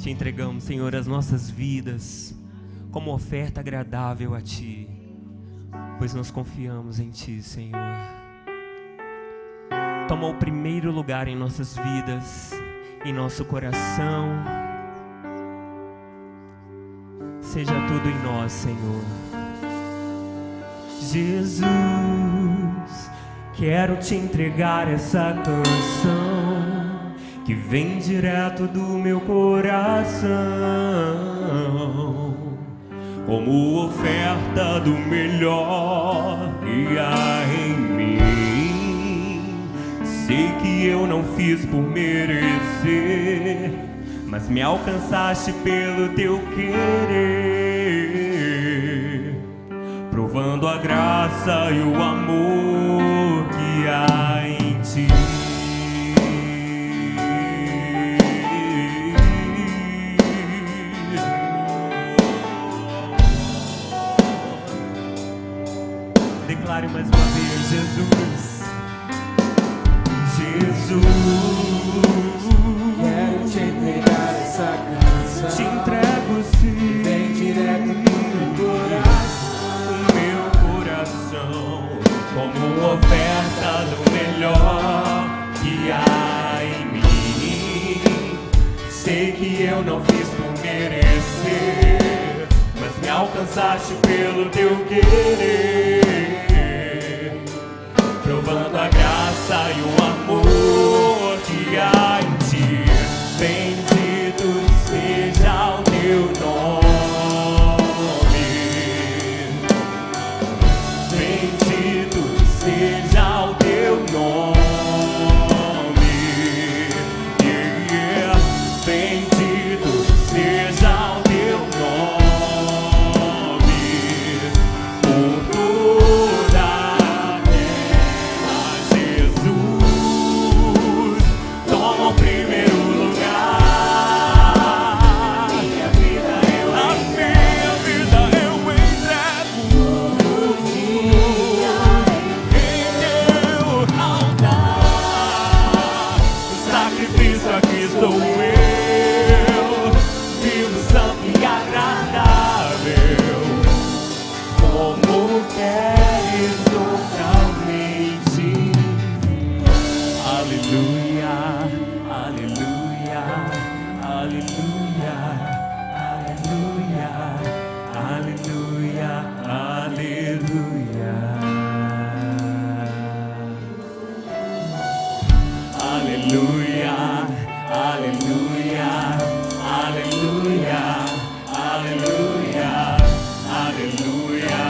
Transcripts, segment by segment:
Te entregamos, Senhor, as nossas vidas como oferta agradável a Ti, pois nós confiamos em Ti, Senhor. Toma o primeiro lugar em nossas vidas, em nosso coração. Seja tudo em nós, Senhor. Jesus, quero Te entregar essa canção que vem direto do meu coração, como oferta do melhor que há em mim. Sei que eu não fiz por merecer, mas me alcançaste pelo Teu querer, provando a graça e o amor que há em Ti. Declare mais uma vez: Jesus, Jesus, quero Te entregar essa canção. Te entrego sim, Vem direto do meu coração, como oferta do melhor que há em mim. Sei que eu não fiz por merecer, mas me alcançaste pelo Teu querer, provando a graça e o amor que há em Ti. Bendito seja o Teu nome, bendito seja o Teu nome, yeah. Bendito seja o Teu nome, por toda a terra. Jesus, toma o primeiro lugar. Minha vida eu entrego em Teu altar. O sacrifício aqui sou eu, vivo, santo e agradável, como queres totalmente. Aleluia, aleluia, aleluia, aleluia, aleluia, aleluia. Aleluia, aleluia, aleluia, aleluia,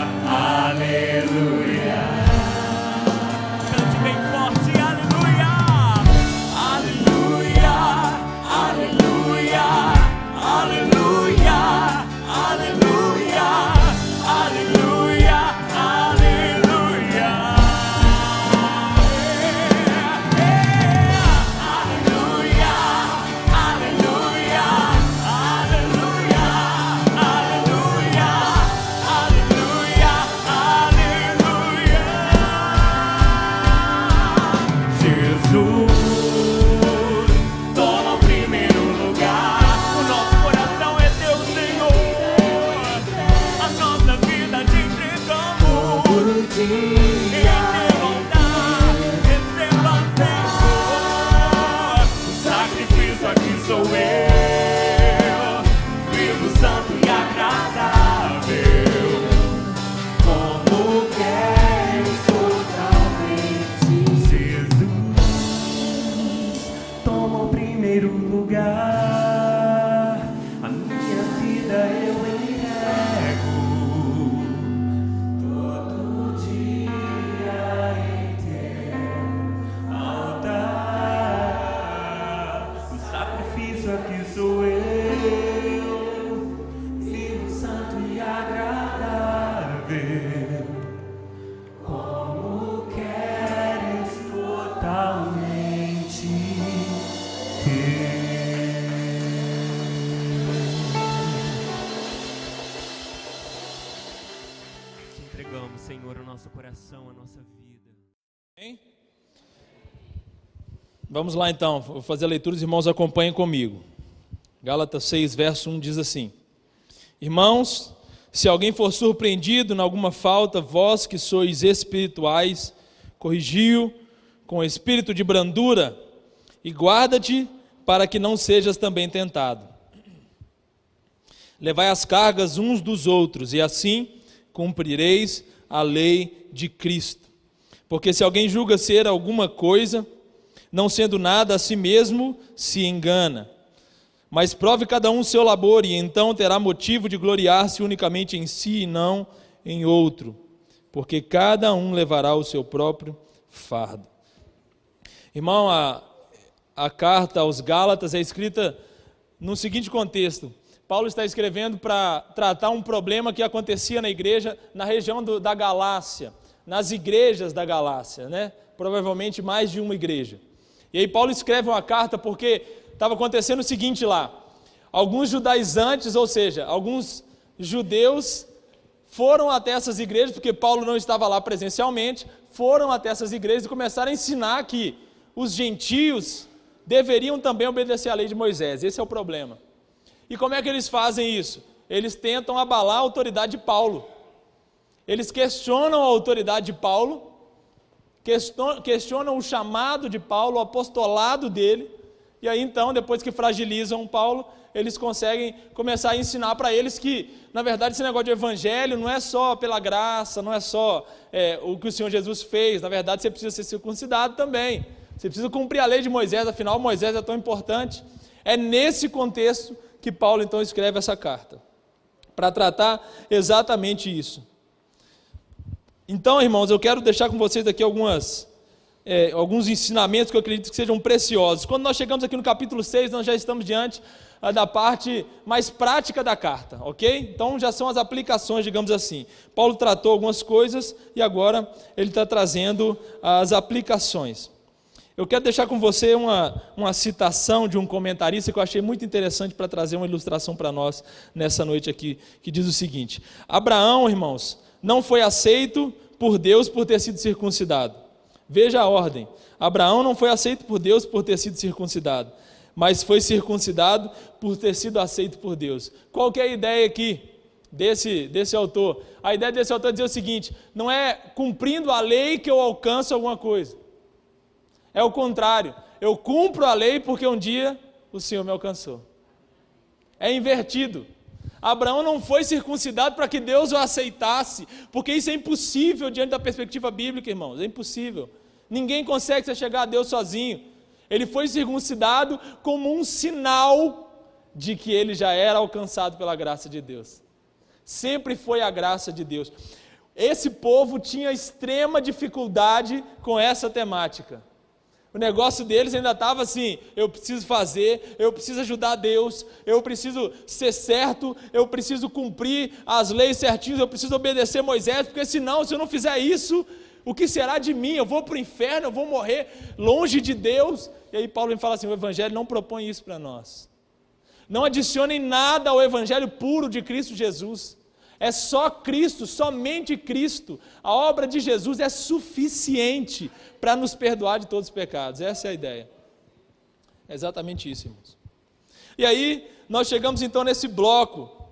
aleluia. Cante bem forte, aleluia, aleluia, aleluia, aleluia, aleluia, aleluia, aleluia. Toma o primeiro lugar. O nosso coração é Teu, Senhor. A nossa vida Te entregamos. todo dia. Receba, Senhor. O sacrifício aqui sou eu, vivo, santo e agradável, como queres totalmente. Jesus, toma o primeiro lugar. A minha vida eu entrego todo dia em Teu altar. O sacrifício aqui sou eu, vivo, santo e agradável, como queres totalmente ter. Te entregamos, Senhor, o nosso coração, a nossa vida. Hein? Vamos lá então, vou fazer a leitura, os irmãos acompanhem comigo. Gálatas 6, verso 1 diz assim: Irmãos, se alguém for surpreendido em alguma falta, vós que sois espirituais, corrigiu com espírito de brandura, e guarda-te para que não sejas também tentado. Levai as cargas uns dos outros, e assim cumprireis a lei de Cristo. Porque se alguém julga ser alguma coisa, não sendo nada, a si mesmo se engana. Mas prove cada um o seu labor, e então terá motivo de gloriar-se unicamente em si e não em outro, porque cada um levará o seu próprio fardo. Irmão, a carta aos Gálatas é escrita no seguinte contexto: Paulo está escrevendo para tratar um problema que acontecia na igreja, na região da Galácia, nas igrejas da Galácia, né? Provavelmente mais de uma igreja. E aí Paulo escreve uma carta porque estava acontecendo o seguinte lá: alguns judaizantes, ou seja, alguns judeus foram até essas igrejas, porque Paulo não estava lá presencialmente, foram até essas igrejas e começaram a ensinar que os gentios deveriam também obedecer à lei de Moisés. Esse é o problema. E como é que eles fazem isso? Eles tentam abalar a autoridade de Paulo. Eles questionam a autoridade de Paulo, questionam o chamado de Paulo, o apostolado dele, e aí então, depois que fragilizam Paulo, eles conseguem começar a ensinar para eles que, na verdade, esse negócio de evangelho não é só pela graça, não é só o que o Senhor Jesus fez, na verdade você precisa ser circuncidado também, você precisa cumprir a lei de Moisés, afinal Moisés é tão importante. É nesse contexto que Paulo então escreve essa carta, para tratar exatamente isso. Então, irmãos, eu quero deixar com vocês aqui alguns ensinamentos que eu acredito que sejam preciosos. Quando nós chegamos aqui no capítulo 6, nós já estamos diante da parte mais prática da carta, ok? Então já são as aplicações, digamos assim. Paulo tratou algumas coisas e agora ele está trazendo as aplicações. Eu quero deixar com você uma citação de um comentarista que eu achei muito interessante para trazer uma ilustração para nós nessa noite aqui, que diz o seguinte: Abraão, irmãos, não foi aceito por Deus por ter sido circuncidado. Veja a ordem: Abraão não foi aceito por Deus por ter sido circuncidado, mas foi circuncidado por ter sido aceito por Deus. Qual que é a ideia aqui desse autor? A ideia desse autor é dizer o seguinte: não é cumprindo a lei que eu alcanço alguma coisa. É o contrário, eu cumpro a lei porque um dia o Senhor me alcançou. É invertido. Abraão não foi circuncidado para que Deus o aceitasse, porque isso é impossível diante da perspectiva bíblica, irmãos, é impossível. Ninguém consegue chegar a Deus sozinho. Ele foi circuncidado como um sinal de que ele já era alcançado pela graça de Deus. Sempre foi a graça de Deus. Esse povo tinha extrema dificuldade com essa temática. O negócio deles ainda estava assim: eu preciso fazer, eu preciso ajudar Deus, eu preciso ser certo, eu preciso cumprir as leis certinhas, eu preciso obedecer Moisés, porque senão, se eu não fizer isso, o que será de mim? Eu vou para o inferno, eu vou morrer longe de Deus. E aí Paulo me fala assim: o Evangelho não propõe isso para nós. Não adicionem nada ao Evangelho puro de Cristo Jesus. É só Cristo, somente Cristo. A obra de Jesus é suficiente para nos perdoar de todos os pecados. Essa é a ideia. É exatamente isso, irmãos. E aí, nós chegamos então nesse bloco,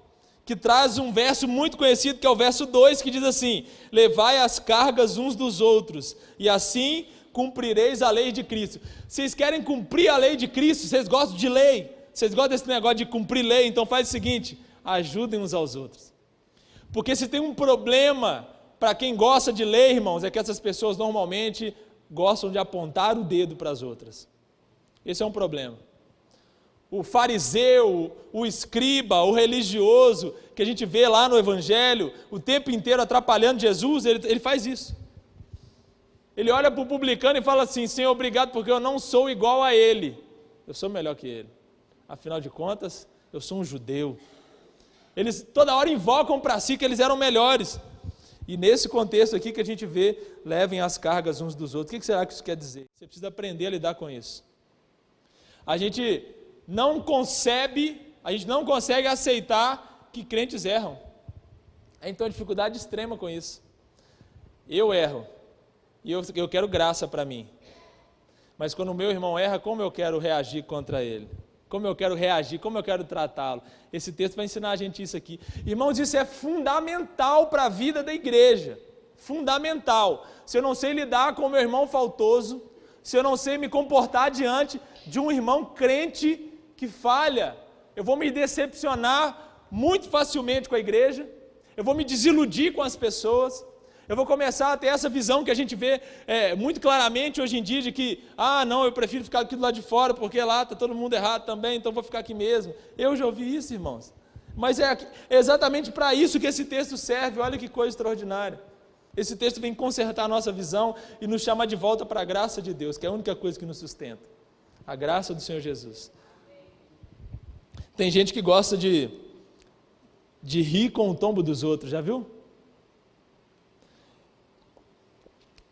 que traz um verso muito conhecido, que é o verso 2, que diz assim: levai as cargas uns dos outros, e assim cumprireis a lei de Cristo. Vocês querem cumprir a lei de Cristo? Vocês gostam de lei? Vocês gostam desse negócio de cumprir lei? Então faz o seguinte: ajudem uns aos outros. Porque se tem um problema para quem gosta de lei, irmãos, é que essas pessoas normalmente gostam de apontar o dedo para as outras. Esse é um problema. O fariseu, o escriba, o religioso, que a gente vê lá no Evangelho, o tempo inteiro atrapalhando Jesus, ele faz isso. Ele olha para o publicano e fala assim: Senhor, obrigado porque eu não sou igual a ele, eu sou melhor que ele. Afinal de contas, eu sou um judeu. Eles toda hora invocam para si que eles eram melhores. E nesse contexto aqui que a gente vê, levem as cargas uns dos outros. O que será que isso quer dizer? Você precisa aprender a lidar com isso. A gente não consegue aceitar que crentes erram. A gente tem uma dificuldade extrema com isso. Eu erro. E eu quero graça para mim. Mas quando o meu irmão erra, como eu quero reagir contra ele? como eu quero reagir, como eu quero tratá-lo. Esse texto vai ensinar a gente isso aqui. Irmãos, isso é fundamental para a vida da igreja. Fundamental. Se eu não sei lidar com o meu irmão faltoso, se eu não sei me comportar diante de um irmão crente que falha, eu vou me decepcionar muito facilmente com a igreja, eu vou me desiludir com as pessoas, eu vou começar a ter essa visão que a gente vê muito claramente hoje em dia, de que, não, eu prefiro ficar aqui do lado de fora, porque lá está todo mundo errado também, então vou ficar aqui mesmo. Eu já ouvi isso, irmãos. Mas é exatamente para isso que esse texto serve. Olha que coisa extraordinária. Esse texto vem consertar a nossa visão e nos chamar de volta para a graça de Deus, que é a única coisa que nos sustenta. A graça do Senhor Jesus. Tem gente que gosta de rir com o tombo dos outros, já viu?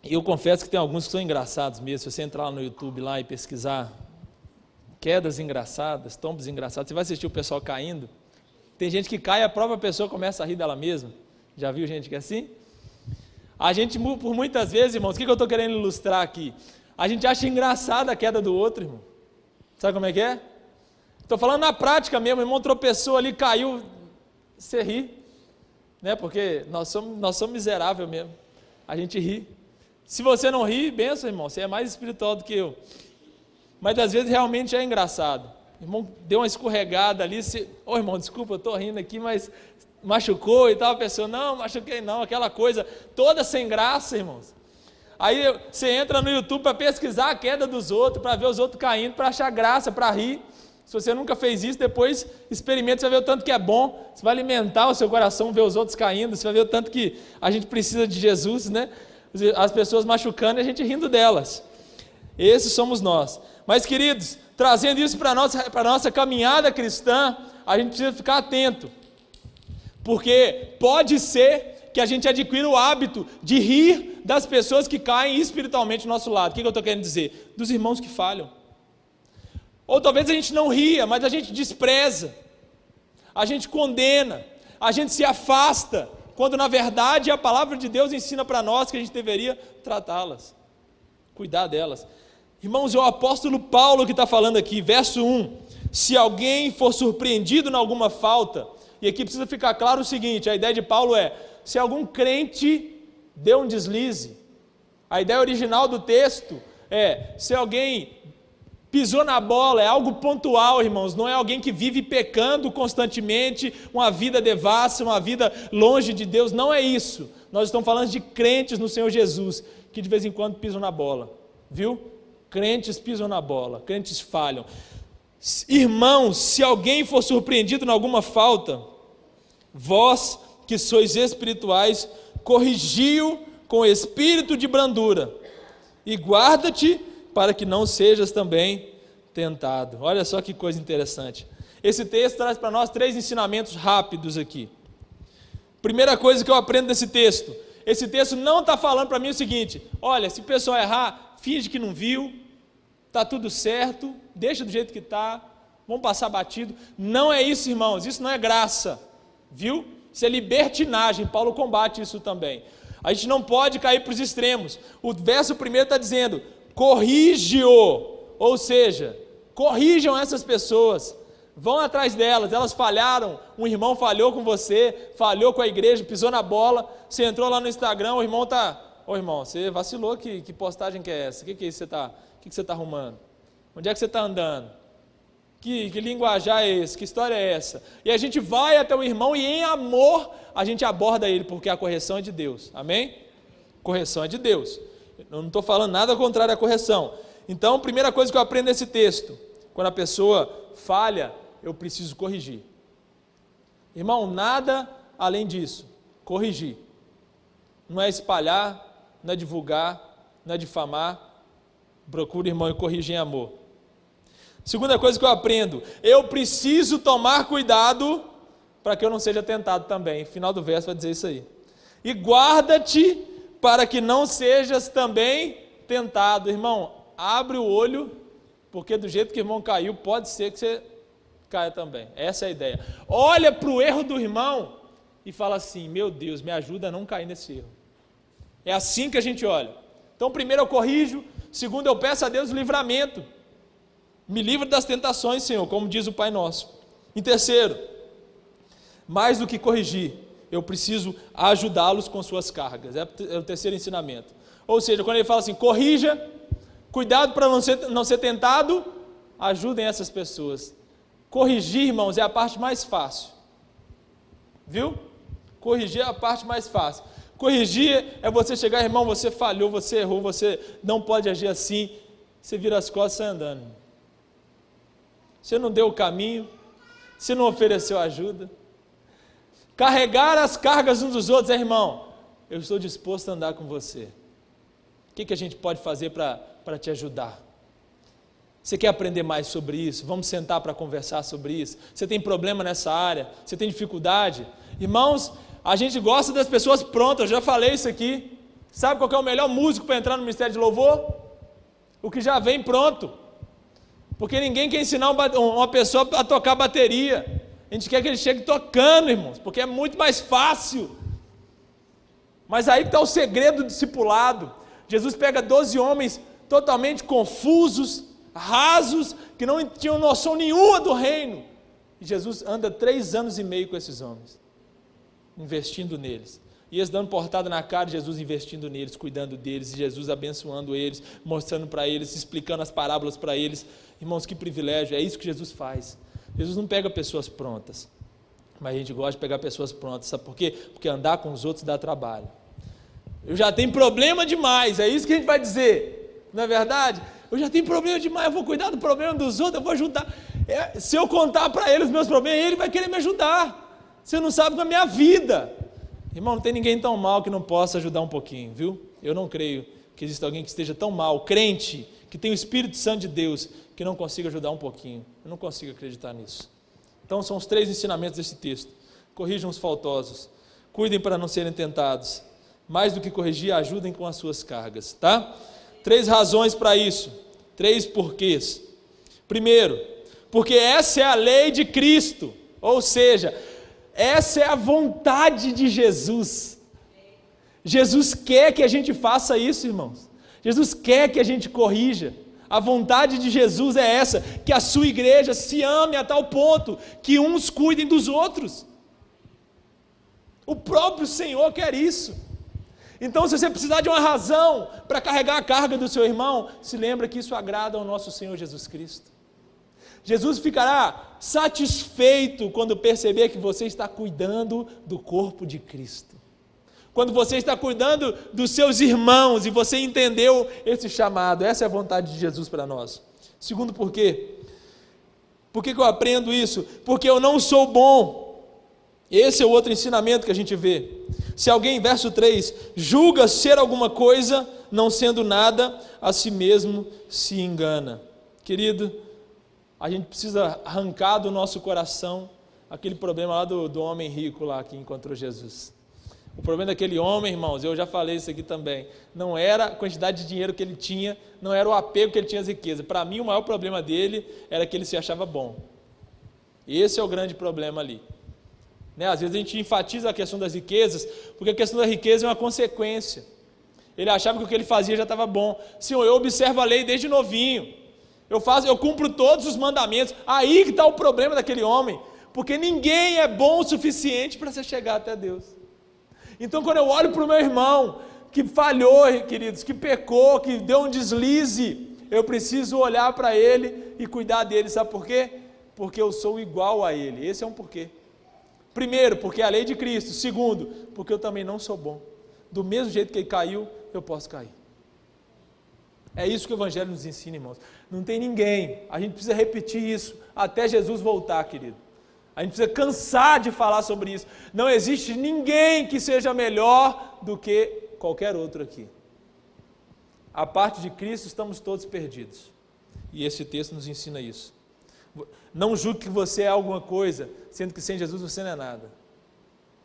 E eu confesso que tem alguns que são engraçados mesmo. Se você entrar lá no YouTube lá e pesquisar quedas engraçadas, tombos engraçados, você vai assistir o pessoal caindo. Tem gente que cai e a própria pessoa começa a rir dela mesma. Já viu gente que é assim? A gente, por muitas vezes, irmãos, o que eu estou querendo ilustrar aqui? A gente acha engraçada a queda do outro, irmão. Sabe como é que é? Estou falando na prática mesmo. O irmão tropeçou ali, caiu, você ri, né? Porque nós somos miseráveis mesmo. A gente ri. Se você não ri, benção, irmão, você é mais espiritual do que eu. Mas às vezes realmente é engraçado. O irmão deu uma escorregada ali, irmão, desculpa, eu estou rindo aqui, mas machucou e tal. A pessoa, não, machuquei não, aquela coisa toda sem graça, irmãos. Aí você entra no YouTube para pesquisar a queda dos outros, para ver os outros caindo, para achar graça, para rir. Se você nunca fez isso, depois experimenta, você vai ver o tanto que é bom, você vai alimentar o seu coração, ver os outros caindo, você vai ver o tanto que a gente precisa de Jesus, né? As pessoas machucando e a gente rindo delas. Esses somos nós. Mas, queridos, trazendo isso para a nossa caminhada cristã, a gente precisa ficar atento, porque pode ser que a gente adquira o hábito de rir das pessoas que caem espiritualmente do nosso lado. O que eu estou querendo dizer? Dos irmãos que falham. Ou talvez a gente não ria, mas a gente despreza, a gente condena, a gente se afasta, quando na verdade a palavra de Deus ensina para nós que a gente deveria tratá-las, cuidar delas. Irmãos, é o apóstolo Paulo que está falando aqui, verso 1, se alguém for surpreendido em alguma falta, e aqui precisa ficar claro o seguinte, a ideia de Paulo é, se algum crente deu um deslize, a ideia original do texto é, se alguém pisou na bola, é algo pontual, irmãos, não é alguém que vive pecando constantemente, uma vida devassa, uma vida longe de Deus, não é isso. Nós estamos falando de crentes no Senhor Jesus, que de vez em quando pisam na bola, viu? Crentes pisam na bola, crentes falham. Irmãos, se alguém for surpreendido em alguma falta, vós que sois espirituais, corrigi-o com espírito de brandura, e guarda-te para que não sejas também tentado. Olha só que coisa interessante. Esse texto traz para nós 3 ensinamentos rápidos aqui. Primeira coisa que eu aprendo desse texto, esse texto não está falando para mim o seguinte, olha, se o pessoal errar, finge que não viu, está tudo certo, deixa do jeito que está, vamos passar batido. Não é isso, irmãos, isso não é graça, viu? Isso é libertinagem, Paulo combate isso também. A gente não pode cair para os extremos. O verso primeiro está dizendo, corrige-o, ou seja, corrijam essas pessoas, vão atrás delas, elas falharam, um irmão falhou com você, falhou com a igreja, pisou na bola, você entrou lá no Instagram, o irmão está, irmão, você vacilou, que postagem que é essa? O que é isso que você está arrumando? Onde é que você está andando? Que linguajar é esse? Que história é essa? E a gente vai até o irmão e em amor a gente aborda ele, porque a correção é de Deus, amém? Correção é de Deus. Eu não estou falando nada contrário à correção. Então, primeira coisa que eu aprendo nesse texto, quando a pessoa falha, eu preciso corrigir. Irmão, nada além disso, corrigir. Não é espalhar, não é divulgar, não é difamar. Procura, irmão, e corrige em amor. Segunda coisa que eu aprendo, eu preciso tomar cuidado para que eu não seja tentado também. Final do verso vai dizer isso aí. E guarda-te para que não sejas também tentado. Irmão, abre o olho, porque do jeito que o irmão caiu, pode ser que você caia também. Essa é a ideia. Olha para o erro do irmão e fala assim, meu Deus, me ajuda a não cair nesse erro. É assim que a gente olha. Então, primeiro eu corrijo, segundo eu peço a Deus o livramento. Me livra das tentações, Senhor, como diz o Pai Nosso. Em terceiro, mais do que corrigir, eu preciso ajudá-los com suas cargas. É o terceiro ensinamento. Ou seja, quando ele fala assim, corrija, cuidado para não ser tentado, ajudem essas pessoas. Corrigir, irmãos, é a parte mais fácil. Viu? Corrigir é a parte mais fácil. Corrigir é você chegar, irmão, você falhou, você errou, você não pode agir assim. Você vira as costas e sai andando. Você não deu o caminho, você não ofereceu ajuda. Carregar as cargas uns dos outros, irmão, eu estou disposto a andar com você. O que a gente pode fazer para te ajudar? Você quer aprender mais sobre isso? Vamos sentar para conversar sobre isso. Você tem problema nessa área? Você tem dificuldade? Irmãos, a gente gosta das pessoas prontas, eu já falei isso aqui. Sabe qual que é o melhor músico para entrar no ministério de louvor? O que já vem pronto. Porque ninguém quer ensinar uma pessoa a tocar bateria. A gente quer que ele chegue tocando, irmãos, porque é muito mais fácil. Mas aí está o segredo do discipulado. Jesus pega 12 homens totalmente confusos, rasos, que não tinham noção nenhuma do reino. E Jesus anda 3 anos e meio com esses homens, investindo neles. E eles dando portada na cara, Jesus investindo neles, cuidando deles, e Jesus abençoando eles, mostrando para eles, explicando as parábolas para eles. Irmãos, que privilégio, é isso que Jesus faz. Jesus não pega pessoas prontas, mas a gente gosta de pegar pessoas prontas, sabe por quê? Porque andar com os outros dá trabalho. Eu já tenho problema demais, é isso que a gente vai dizer, não é verdade? Eu já tenho problema demais, eu vou cuidar do problema dos outros, eu vou ajudar. Se eu contar para ele os meus problemas, ele vai querer me ajudar. Você não sabe com a minha vida. Irmão, não tem ninguém tão mal que não possa ajudar um pouquinho, viu? Eu não creio que exista alguém que esteja tão mal, crente, que tem o Espírito Santo de Deus, que não consiga ajudar um pouquinho. Eu não consigo acreditar nisso. Então são os 3 ensinamentos desse texto. Corrijam os faltosos, cuidem para não serem tentados. Mais do que corrigir, ajudem com as suas cargas, tá? 3 razões para isso, 3 porquês. Primeiro, porque essa é a lei de Cristo, ou seja, essa é a vontade de Jesus. Jesus quer que a gente faça isso, irmãos. Jesus quer que a gente corrija. A vontade de Jesus é essa, que a sua igreja se ame a tal ponto que uns cuidem dos outros. O próprio Senhor quer isso. Então, se você precisar de uma razão para carregar a carga do seu irmão, se lembra que isso agrada ao nosso Senhor Jesus Cristo. Jesus ficará satisfeito quando perceber que você está cuidando do corpo de Cristo. Quando você está cuidando dos seus irmãos e você entendeu esse chamado, essa é a vontade de Jesus para nós. Segundo porquê? Por que eu aprendo isso? Porque eu não sou bom. Esse é o outro ensinamento que a gente vê. Se alguém, verso 3, julga ser alguma coisa, não sendo nada, a si mesmo se engana. Querido, a gente precisa arrancar do nosso coração aquele problema lá do homem rico lá que encontrou Jesus. O problema daquele homem, irmãos, eu já falei isso aqui também, não era a quantidade de dinheiro que ele tinha, não era o apego que ele tinha às riquezas. Para mim, o maior problema dele era que ele se achava bom. Esse é o grande problema ali. Né? Às vezes a gente enfatiza a questão das riquezas, porque a questão da riqueza é uma consequência. Ele achava que o que ele fazia já estava bom. Senhor, eu observo a lei desde novinho, eu cumpro todos os mandamentos. Aí que está o problema daquele homem, porque ninguém é bom o suficiente para você chegar até Deus. Então, quando eu olho para o meu irmão, que falhou, queridos, que pecou, que deu um deslize, eu preciso olhar para ele e cuidar dele, sabe por quê? Porque eu sou igual a ele, esse é um porquê. Primeiro, porque é a lei de Cristo. Segundo, porque eu também não sou bom. Do mesmo jeito que ele caiu, eu posso cair. É isso que o Evangelho nos ensina, irmãos. Não tem ninguém, a gente precisa repetir isso até Jesus voltar, querido. A gente precisa cansar de falar sobre isso. Não existe ninguém que seja melhor do que qualquer outro aqui. A parte de Cristo estamos todos perdidos. E esse texto nos ensina isso. Não julgue que você é alguma coisa, sendo que sem Jesus você não é nada.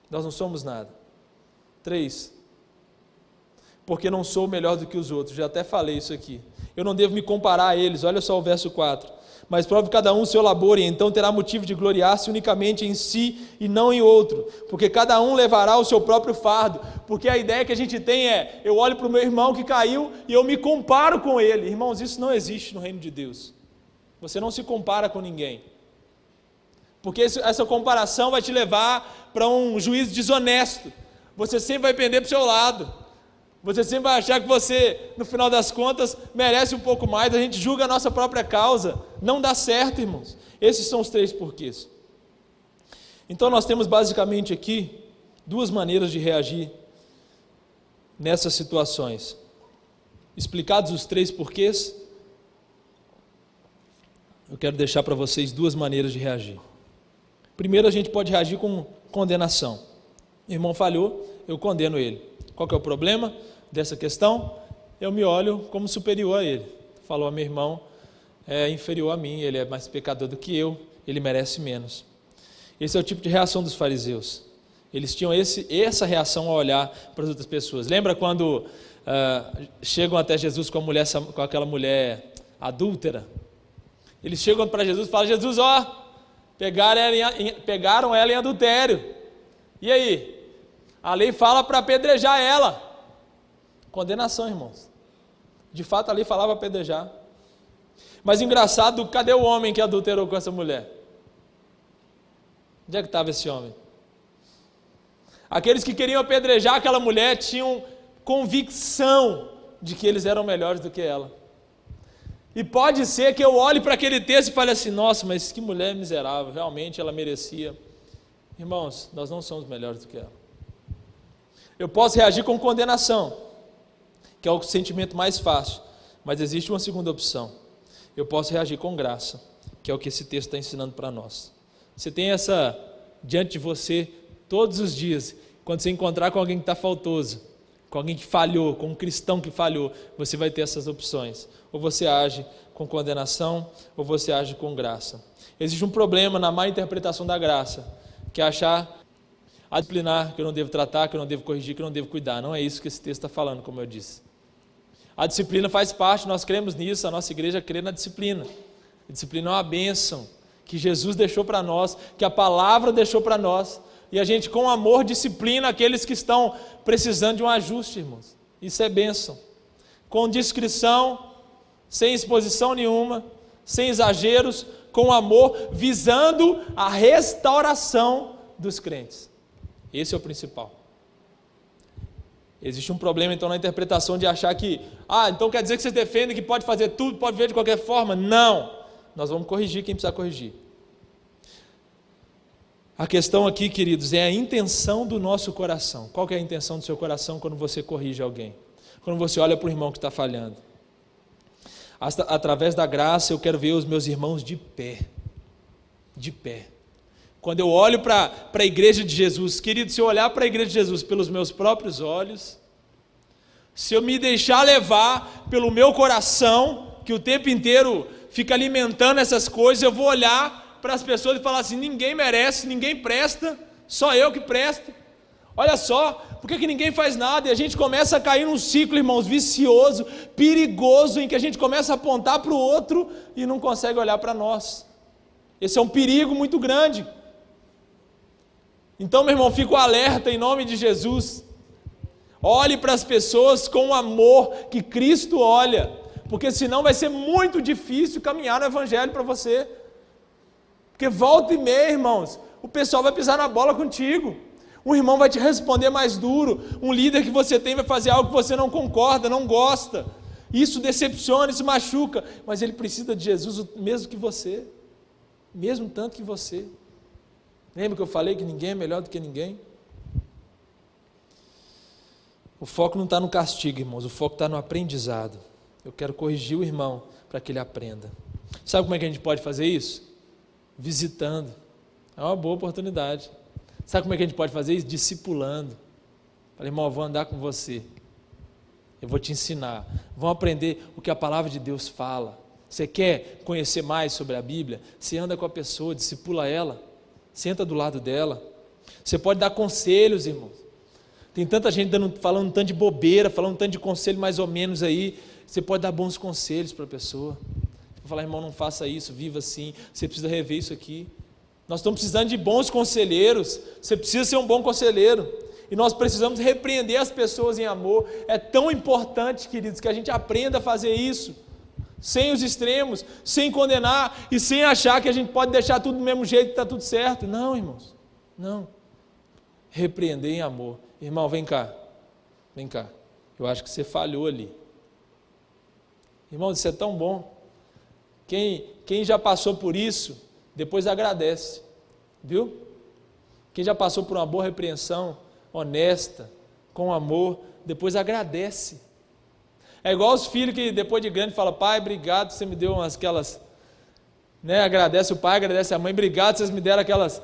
Nós não somos nada. 3. Porque não sou melhor do que os outros. Já até falei isso aqui. Eu não devo me comparar a eles. Olha só o verso 4. Mas prove cada um o seu labor, e então terá motivo de gloriar-se unicamente em si e não em outro, porque cada um levará o seu próprio fardo. Porque a ideia que a gente tem é, eu olho para o meu irmão que caiu e eu me comparo com ele. Irmãos, isso não existe no reino de Deus. Você não se compara com ninguém. Porque essa comparação vai te levar para um juízo desonesto. Você sempre vai pender para o seu lado. Você sempre vai achar que você, no final das contas, merece um pouco mais. A gente julga a nossa própria causa. Não dá certo, irmãos. Esses são os 3 porquês. Então nós temos basicamente aqui 2 maneiras de reagir nessas situações. Explicados os 3 porquês, eu quero deixar para vocês 2 maneiras de reagir. Primeiro, a gente pode reagir com condenação. O irmão falhou, eu condeno ele. Qual que é o problema dessa questão? Eu me olho como superior a ele. Falou, meu irmão é inferior a mim, ele é mais pecador do que eu, ele merece menos. Esse é o tipo de reação dos fariseus. Eles tinham essa reação ao olhar para as outras pessoas. Lembra quando chegam até Jesus com aquela mulher adúltera? Eles chegam para Jesus e falam, Jesus, pegaram ela em adultério. E aí? A lei fala para apedrejar ela. Condenação, irmãos. De fato, a lei falava apedrejar. Mas engraçado, cadê o homem que adulterou com essa mulher? Onde é que estava esse homem? Aqueles que queriam apedrejar aquela mulher tinham convicção de que eles eram melhores do que ela. E pode ser que eu olhe para aquele texto e fale assim, nossa, mas que mulher miserável, realmente ela merecia. Irmãos, nós não somos melhores do que ela. Eu posso reagir com condenação, que é o sentimento mais fácil, mas existe uma segunda opção. Eu posso reagir com graça, que é o que esse texto está ensinando para nós. Você tem essa diante de você todos os dias, quando você encontrar com alguém que está faltoso, com alguém que falhou, com um cristão que falhou, você vai ter essas opções. Ou você age com condenação, ou você age com graça. Existe um problema na má interpretação da graça, que é achar a disciplinar, que eu não devo tratar, que eu não devo corrigir, que eu não devo cuidar. Não é isso que esse texto está falando, como eu disse. A disciplina faz parte, nós cremos nisso, a nossa igreja crê na disciplina. A disciplina é uma bênção que Jesus deixou para nós, que a palavra deixou para nós, e a gente com amor disciplina aqueles que estão precisando de um ajuste, irmãos. Isso é bênção. Com discrição, sem exposição nenhuma, sem exageros, com amor, visando a restauração dos crentes. Esse é o principal. Existe um problema então na interpretação de achar que, então quer dizer que vocês defendem que pode fazer tudo, pode ver de qualquer forma? Não, nós vamos corrigir quem precisa corrigir. A questão aqui, queridos, é a intenção do nosso coração. Qual que é a intenção do seu coração quando você corrige alguém? Quando você olha para o irmão que está falhando? Através da graça eu quero ver os meus irmãos de pé. De pé. Quando eu olho para a igreja de Jesus, querido, se eu olhar para a igreja de Jesus pelos meus próprios olhos, se eu me deixar levar pelo meu coração, que o tempo inteiro fica alimentando essas coisas, eu vou olhar para as pessoas e falar assim, ninguém merece, ninguém presta, só eu que presto. Olha só, por que ninguém faz nada? E a gente começa a cair num ciclo, irmãos, vicioso, perigoso, em que a gente começa a apontar para o outro e não consegue olhar para nós. Esse é um perigo muito grande. Então, meu irmão, fico alerta em nome de Jesus. Olhe para as pessoas com o amor que Cristo olha, porque senão vai ser muito difícil caminhar no Evangelho para você. Porque volta e meia, irmãos, o pessoal vai pisar na bola contigo. Um irmão vai te responder mais duro. Um líder que você tem vai fazer algo que você não concorda, não gosta. Isso decepciona, isso machuca. Mas ele precisa de Jesus o mesmo que você. Mesmo tanto que você. Lembra que eu falei que ninguém é melhor do que ninguém? O foco não está no castigo, irmãos. O foco está no aprendizado. Eu quero corrigir o irmão para que ele aprenda. Sabe como é que a gente pode fazer isso? Visitando. É uma boa oportunidade. Sabe como é que a gente pode fazer isso? Discipulando. Falei, irmão, eu vou andar com você. Eu vou te ensinar. Vamos aprender o que a palavra de Deus fala. Você quer conhecer mais sobre a Bíblia? Você anda com a pessoa, discipula ela. Senta do lado dela. Você pode dar conselhos, irmãos. Tem tanta gente falando um tanto de bobeira, falando um tanto de conselho mais ou menos aí. Você pode dar bons conselhos para a pessoa. Falar, irmão, não faça isso, viva assim. Você precisa rever isso aqui. Nós estamos precisando de bons conselheiros. Você precisa ser um bom conselheiro. E nós precisamos repreender as pessoas em amor. É tão importante, queridos, que a gente aprenda a fazer isso. sem os extremos, sem condenar e sem achar que a gente pode deixar tudo do mesmo jeito e está tudo certo. Não, irmãos, não. Repreender em amor. Irmão, vem cá, eu acho que você falhou ali. Irmão, isso é tão bom. Quem já passou por isso, depois agradece, viu? Quem já passou por uma boa repreensão, honesta, com amor, depois agradece. É igual os filhos que depois de grande falam: pai, obrigado, você me deu aquelas, né? Agradece o pai, agradece a mãe: obrigado, vocês me deram aquelas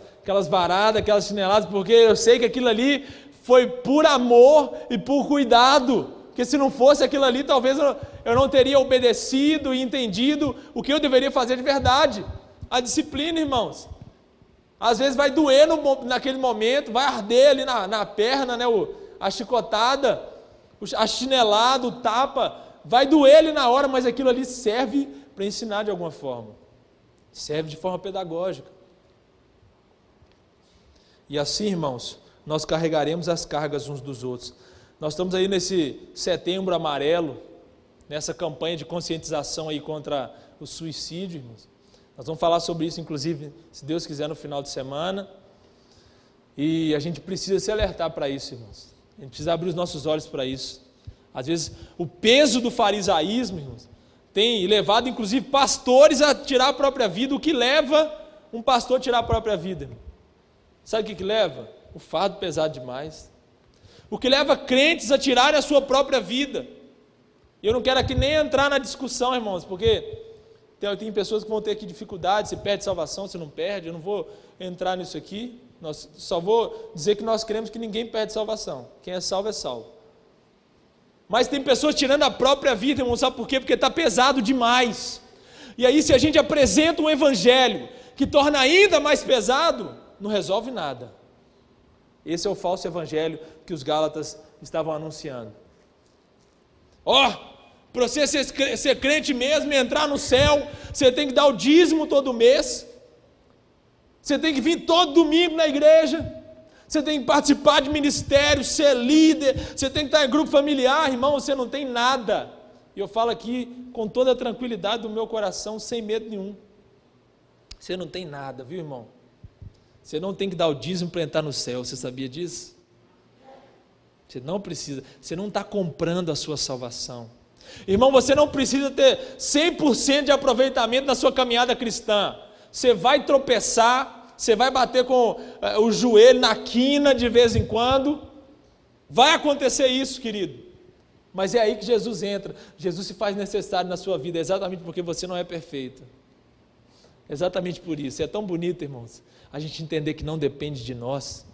varadas, aquelas chineladas, porque eu sei que aquilo ali foi por amor e por cuidado, porque se não fosse aquilo ali, talvez eu não teria obedecido e entendido o que eu deveria fazer de verdade. A disciplina, irmãos, às vezes vai doer naquele momento, vai arder ali na perna, né? A chicotada, a chinelada, o tapa, vai doer ali na hora, mas aquilo ali serve para ensinar de alguma forma, serve de forma pedagógica. E assim, irmãos, nós carregaremos as cargas uns dos outros. Nós estamos aí nesse Setembro Amarelo, nessa campanha de conscientização aí contra o suicídio, irmãos. Nós vamos falar sobre isso, inclusive, se Deus quiser, no final de semana. E a gente precisa se alertar para isso, irmãos. A gente precisa abrir os nossos olhos para isso. Às vezes, o peso do farisaísmo, irmãos, tem levado, inclusive, pastores a tirar a própria vida. O que leva um pastor a tirar a própria vida, irmão? Sabe o que leva? O fardo pesado demais. O que leva crentes a tirarem a sua própria vida. Eu não quero aqui nem entrar na discussão, irmãos, porque tem pessoas que vão ter aqui dificuldade, se perde salvação, se não perde. Eu não vou entrar nisso aqui. Só vou dizer que nós queremos que ninguém perde salvação. Quem é salvo é salvo. Mas tem pessoas tirando a própria vida, irmão, sabe por quê? Porque está pesado demais. E aí, se a gente apresenta um evangelho que torna ainda mais pesado, não resolve nada. Esse é o falso evangelho que os Gálatas estavam anunciando. Para você ser crente mesmo e entrar no céu, você tem que dar o dízimo todo mês, você tem que vir todo domingo na igreja, você tem que participar de ministério, ser líder, você tem que estar em grupo familiar. Irmão, você não tem nada. E eu falo aqui com toda a tranquilidade do meu coração, sem medo nenhum. Você não tem nada, viu, irmão? Você não tem que dar o dízimo para entrar no céu, você sabia disso? Você não precisa, você não está comprando a sua salvação. Irmão, você não precisa ter 100% de aproveitamento na sua caminhada cristã. Você vai tropeçar, você vai bater com o joelho na quina de vez em quando. Vai acontecer isso, querido. Mas é aí que Jesus entra. Jesus se faz necessário na sua vida, exatamente porque você não é perfeito. Exatamente por isso. É tão bonito, irmãos, a gente entender que não depende de nós.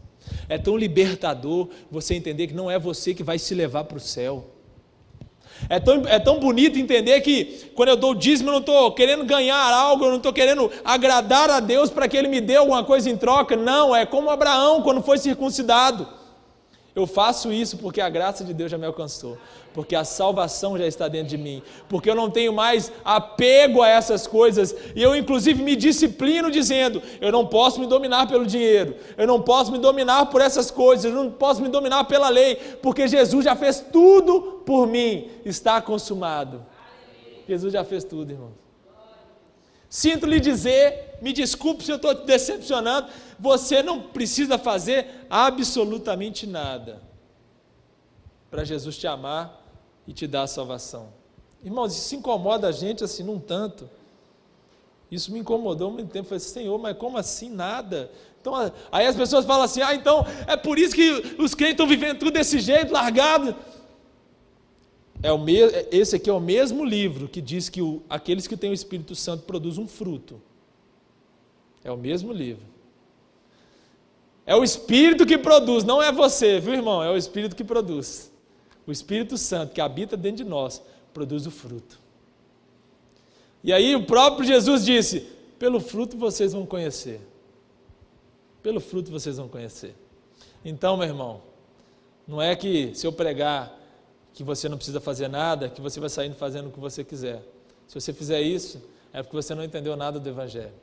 É tão libertador você entender que não é você que vai se levar para o céu. É tão bonito entender que quando eu dou o dízimo eu não estou querendo ganhar algo, eu não estou querendo agradar a Deus para que Ele me dê alguma coisa em troca. Não, é como Abraão quando foi circuncidado. Eu faço isso porque a graça de Deus já me alcançou, porque a salvação já está dentro de mim, porque eu não tenho mais apego a essas coisas, e eu inclusive me disciplino dizendo: eu não posso me dominar pelo dinheiro, eu não posso me dominar por essas coisas, eu não posso me dominar pela lei, porque Jesus já fez tudo por mim, está consumado. Jesus já fez tudo, irmão. Sinto lhe dizer, me desculpe se eu estou te decepcionando, você não precisa fazer absolutamente nada para Jesus te amar e te dar a salvação. Irmãos, isso incomoda a gente assim num tanto. Isso me incomodou muito tempo. Eu falei: Senhor, mas como assim nada? Então, aí as pessoas falam assim: então é por isso que os crentes estão vivendo tudo desse jeito, largado. Esse aqui é o mesmo livro que diz que aqueles que têm o Espírito Santo produzem um fruto. É o mesmo livro. É o Espírito que produz, não é você, viu, irmão? É o Espírito que produz. O Espírito Santo que habita dentro de nós produz o fruto. E aí o próprio Jesus disse: pelo fruto vocês vão conhecer. Pelo fruto vocês vão conhecer. Então, meu irmão, não é que se eu pregar que você não precisa fazer nada, que você vai saindo fazendo o que você quiser. Se você fizer isso, é porque você não entendeu nada do Evangelho.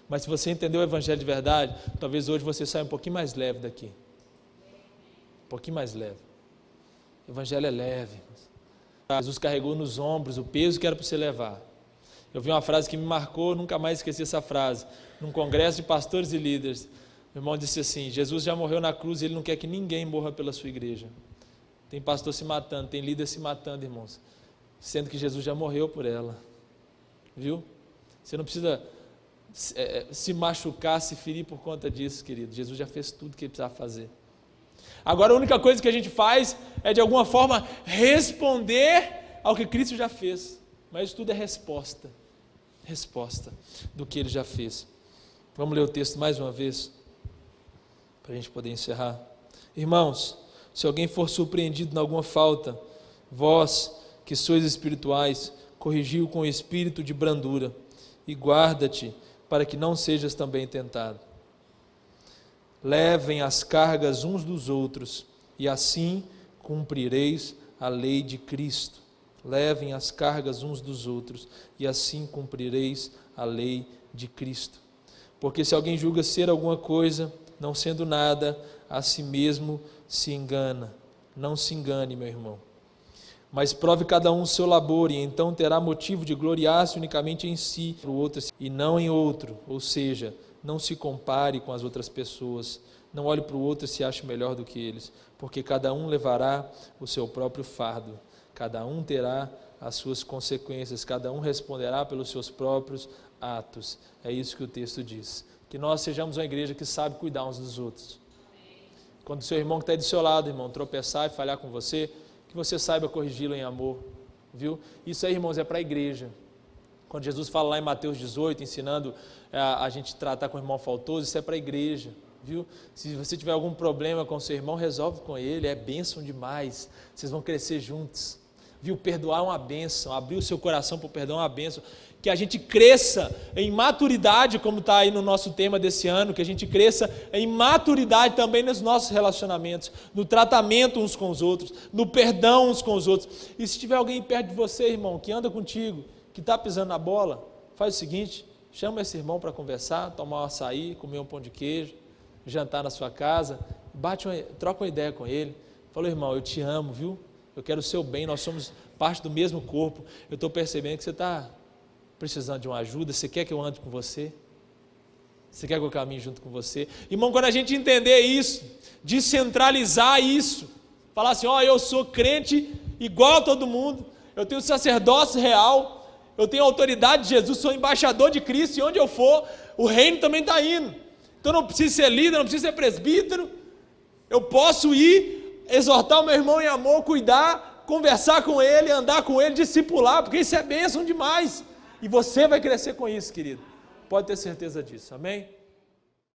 Mas se você entendeu o Evangelho de verdade, talvez hoje você saia um pouquinho mais leve daqui. Um pouquinho mais leve. O Evangelho é leve. Jesus carregou nos ombros o peso que era para você levar. Eu vi uma frase que me marcou, nunca mais esqueci essa frase. Num congresso de pastores e líderes, meu irmão disse assim: Jesus já morreu na cruz e Ele não quer que ninguém morra pela sua igreja. Tem pastor se matando, tem líder se matando, irmãos, sendo que Jesus já morreu por ela. Viu? Você não precisa se machucar, se ferir por conta disso, querido. Jesus já fez tudo que Ele precisava fazer. Agora a única coisa que a gente faz é de alguma forma responder ao que Cristo já fez. Mas isso tudo é resposta do que Ele já fez. Vamos ler o texto mais uma vez, para a gente poder encerrar. Irmãos, se alguém for surpreendido em alguma falta, vós que sois espirituais, corrigiu com espírito de brandura, e guarda-te para que não sejas também tentado. Levem as cargas uns dos outros, e assim cumprireis a lei de Cristo. Levem as cargas uns dos outros, e assim cumprireis a lei de Cristo. Porque se alguém julga ser alguma coisa, não sendo nada, a si mesmo se engana. Não se engane, meu irmão. Mas prove cada um o seu labor, e então terá motivo de gloriar-se unicamente em si, para o outro, e não em outro. Ou seja, não se compare com as outras pessoas. Não olhe para o outro e se ache melhor do que eles, porque cada um levará o seu próprio fardo. Cada um terá as suas consequências, cada um responderá pelos seus próprios atos. É isso que o texto diz. Que nós sejamos uma igreja que sabe cuidar uns dos outros. Quando o seu irmão que está aí do seu lado, irmão, tropeçar e falhar com você, que você saiba corrigi-lo em amor, viu? Isso aí, irmãos, é para a igreja. Quando Jesus fala lá em Mateus 18, ensinando a gente tratar com o irmão faltoso, isso é para a igreja, viu? Se você tiver algum problema com o seu irmão, resolve com ele, é bênção demais, vocês vão crescer juntos, viu? Perdoar é uma bênção, abrir o seu coração para o perdão é uma bênção. Que a gente cresça em maturidade, como está aí no nosso tema desse ano, que a gente cresça em maturidade também nos nossos relacionamentos, no tratamento uns com os outros, no perdão uns com os outros. E se tiver alguém perto de você, irmão, que anda contigo, que está pisando na bola, faz o seguinte, chama esse irmão para conversar, tomar um açaí, comer um pão de queijo, jantar na sua casa, troca uma ideia com ele, fala: irmão, eu te amo, viu? Eu quero o seu bem, nós somos parte do mesmo corpo, eu estou percebendo que você está precisando de uma ajuda, você quer que eu ande com você? Você quer que eu caminhe junto com você? Irmão, quando a gente entender isso, descentralizar isso, falar assim: ó, eu sou crente igual a todo mundo, eu tenho sacerdócio real, eu tenho autoridade de Jesus, sou embaixador de Cristo, e onde eu for, o reino também está indo. Então não preciso ser líder, não preciso ser presbítero, eu posso ir, exortar o meu irmão em amor, cuidar, conversar com ele, andar com ele, discipular, porque isso é bênção demais. E você vai crescer com isso, querido. Pode ter certeza disso, amém?